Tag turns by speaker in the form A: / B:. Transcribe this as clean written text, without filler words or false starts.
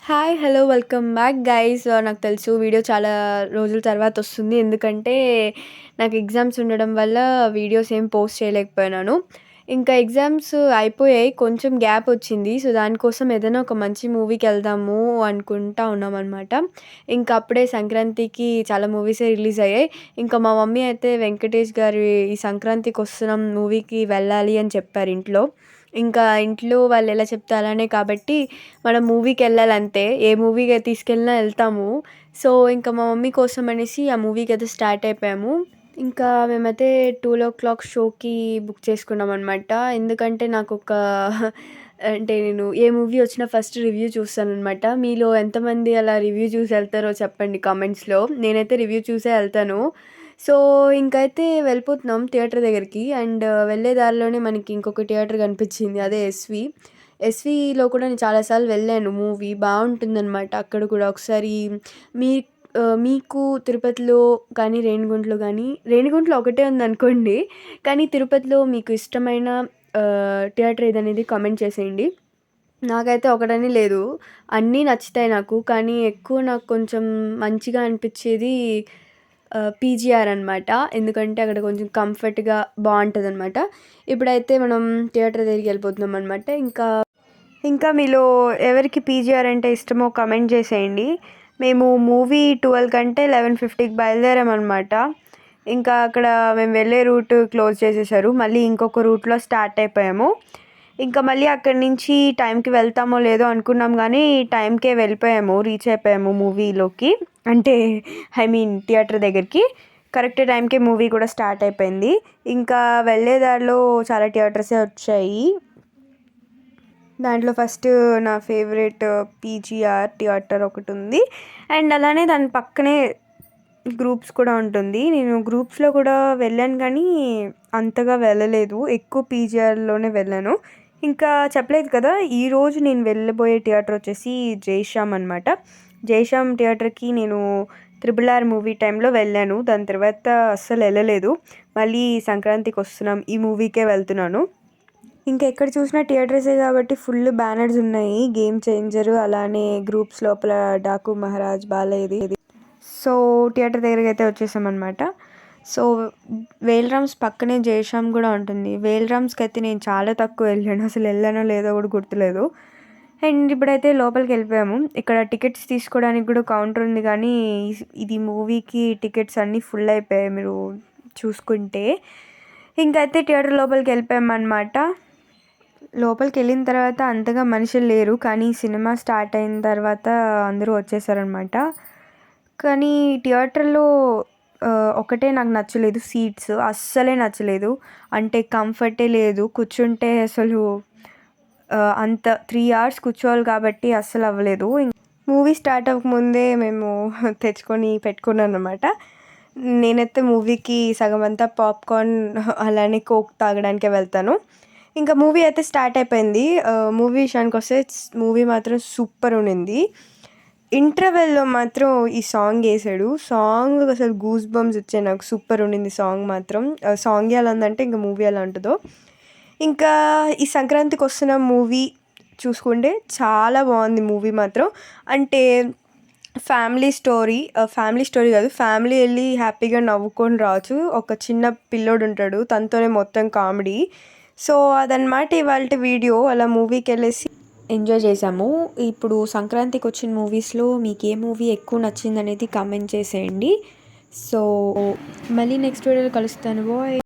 A: Hi! Hello! Welcome back guys. నాకు తెలుసు video చాలా రోజుల తర్వాత వస్తుంది. ఎందుకంటే నాకు ఎగ్జామ్స్ ఉండడం వల్ల వీడియోస్ ఏం పోస్ట్ చేయలేకపోయినాను. ఇంకా ఎగ్జామ్స్ అయిపోయాయి. కొంచెం గ్యాప్ వచ్చింది. సో, దానికోసం ఏదైనా ఒక మంచి మూవీకెళ్దాము అనుకుంటా ఉన్నామనమాట. ఇంకా అప్పుడే సంక్రాంతికి చాలా మూవీసే రిలీజ్ అయ్యాయి. ఇంకా మా మమ్మీ అయితే వెంకటేష్ గారి ఈ సంక్రాంతికొస్తున్నాం మూవీకి వెళ్ళాలి అని చెప్పారు ఇంట్లో. ఇంకా ఇంట్లో వాళ్ళెలా చెప్తే అలానే కాబట్టి మనం మూవీకెళ్ళాలంతే. ఏ మూవీకి తీసుకెళ్ళినా ఎళ్తాము. సో, ఇంకా మా మమ్మీ కోసం అనేసి ఆ మూవీకైతే స్టార్ట్ అయిపోయాము. ఇంకా మేమైతే 2:00 షోకి బుక్ చేసుకున్నామనమాట. ఎందుకంటే నాకొక అంటే నేను ఏ మూవీ వచ్చినా ఫస్ట్ రివ్యూ చూస్తాననమాట. మీలో ఎంతమంది అలా రివ్యూ చూసి ఎళ్తారో చెప్పండి కామెంట్స్‌లో. నేనైతే రివ్యూ చూసే ఎళ్తాను. సో, ఇంకైతే వెళ్ళిపోతున్నాం థియేటర్ దగ్గరికి. అండ్ వెళ్ళే దారిలోనే మనకి ఇంకొక థియేటర్ కనిపించింది. అదే ఎస్‌వి. ఎస్‌విలో కూడా నేను చాలా సార్లు వెళ్ళాను మూవీ. బావుంటుందనమాట అక్కడ కూడా. ఒకసారి మీ మీకు తిరుపతిలో కానీ, రేణిగుంటలో ఒకటే ఉందనుకోండి. కానీ తిరుపతిలో మీకు ఇష్టమైన థియేటర్ ఏదనేది కామెంట్ చేసేయండి. నాకైతే ఒకటని లేదు. అన్నీ నచ్చుతాయి నాకు. కానీ ఎక్కువ నాకు కొంచెం మంచిగా అనిపిచ్చేది పీజీఆర్ అనమాట. ఎందుకంటే అక్కడ కొంచెం కంఫర్ట్‌గా బావుంటదనమాట. ఇప్పుడైతే మనం థియేటర్ దగ్గరికెళ్ళిపోతున్నామనమాట. ఇంకా మీలో ఎవరికి పీజీఆర్ అంటే ఇష్టమో కామెంట్ చేసేయండి. మేము మూవీ 12 కంటే 11:50కి బయలుదేరామనమాట. ఇంకా అక్కడ మేము వెళ్ళే రూట్ క్లోజ్ చేసేశారు. మళ్ళీ ఇంకొక రూట్‌లో స్టార్ట్ అయిపోయాము. ఇంకా మళ్ళీ అక్కడి నుంచి టైంకి వెళ్తామో లేదో అనుకున్నాం గానీ, టైంకే వెళ్ళిపోయాము. రీచ్ అయిపోయాము మూవీలోకి. అంటే థియేటర్ దగ్గరికి. కరెక్ట్ టైంకే మూవీ కూడా స్టార్ట్ అయిపోయింది. ఇంకా వెళ్ళే దారిలో చాలా థియేటర్సే వచ్చాయి. దాంట్లో ఫస్ట్ నా ఫేవరెట్ పీజీఆర్ థియేటర్ ఒకటుంది. అండ్ అలానే దాని పక్కనే గ్రూప్స్ కూడా ఉంటుంది. నేను గ్రూప్స్‌లో కూడా వెళ్ళాను కానీ అంతగా వెళ్ళలేదు. ఎక్కువ పీజీఆర్‌లోనే వెళ్ళాను. ఇంకా చెప్పలేదు కదా! ఈరోజు నేను వెళ్ళబోయే థియేటర్ వచ్చేసి జైశ్యామ్ అనమాట. జైశ్యామ్ థియేటర్‌కి నేను 'RRR' మూవీ టైంలో వెళ్ళాను. దాని తర్వాత అస్సలు ఎళ్ళలేదు. మళ్ళీ సంక్రాంతికొస్తున్నాం ఈ మూవీకే వెళ్తున్నాను. ఇంకా ఎక్కడ చూసినా థియేటర్సే కాబట్టి ఫుల్ బ్యానర్స్ ఉన్నాయి. 'గేమ్ చేంజర్' అలానే గ్రూప్స్ లోపల 'డాకు మహారాజ్', 'బాలయ్యది'. సో, థియేటర్ దగ్గరకైతే వచ్చేసామనమాట. సో, వేల్‌రామ్స్ పక్కనే జైశ్యామ్ కూడా ఉంటుంది. వేల్‌రామ్స్‌కైతే నేను చాలా తక్కువ వెళ్ళాను. అసలు వెళ్ళానో లేదో కూడా గుర్తులేదు. అండ్ ఇప్పుడైతే లోపలికెళ్ళిపోయాము. ఇక్కడ టికెట్స్ తీసుకోవడానికి కూడా కౌంటర్ ఉంది కానీ ఇది మూవీకి టికెట్స్ అన్నీ ఫుల్ అయిపోయాయి మీరు చూసుకుంటే. ఇంకైతే థియేటర్ లోపలికెళ్ళిపోయామనమాట. లోపలికెళ్ళిన తర్వాత అంతగా మనుషులు లేరు. కానీ సినిమా స్టార్ట్ అయిన తర్వాత అందరూ వచ్చేసారనమాట. కానీ థియేటర్‌లో ఒకటే నాకు నచ్చలేదు, సీట్స్ అస్సలే నచ్చలేదు. అంటే కంఫర్టే లేదు. కూర్చుంటే అసలు అంత 3 అవర్స్ కూర్చోవాలి కాబట్టి అస్సలు అవ్వలేదు. మూవీ స్టార్ట్ అవ్వకముందే మేము తెచ్చుకొని పెట్టుకున్నాననమాట. నేనైతే మూవీకి సగమంతా పాప్‌కార్న్ అలానే కోక్ తాగడానికే వెళ్తాను. ఇంకా మూవీ అయితే స్టార్ట్ అయిపోయింది. మూవీ విషయానికొస్తే మూవీ మాత్రం సూపర్ ఉండింది. ఇంటర్వెల్‌లో మాత్రం ఈ సాంగ్ యేసాడు. సాంగ్ అసలు గూస్ బంప్స్ వచ్చాయి నాకు. సూపర్ ఉండింది సాంగ్ మాత్రం. సాంగే అలా ఉందంటే ఇంక మూవీ ఎలా ఉంటదో. ఇంకా ఈ సంక్రాంతికొస్తున్నాం మూవీ చూసుకుంటే చాలా బావుంది మూవీ మాత్రం. అంటే ఫ్యామిలీ స్టోరీ కాదు. ఫ్యామిలీ ఎళ్లి హ్యాపీగా నవ్వుకొని రావచ్చు. ఒక చిన్న పిల్లోడుంటాడు. తనతోనే మొత్తం కామెడీ. సో, అదనమాట ఇవాల్టి వీడియో. అలా మూవీకెళ్ళేసి ఎంజాయ్ చేశాము. ఇప్పుడు సంక్రాంతికొచ్చిన మూవీస్‌లో మీకే మూవీ ఎక్కువ నచ్చిందనేది కామెంట్ చేసేయండి. సో, మళ్ళీ నెక్స్ట్ వీడియోలో కలుస్తాను. బాయ్.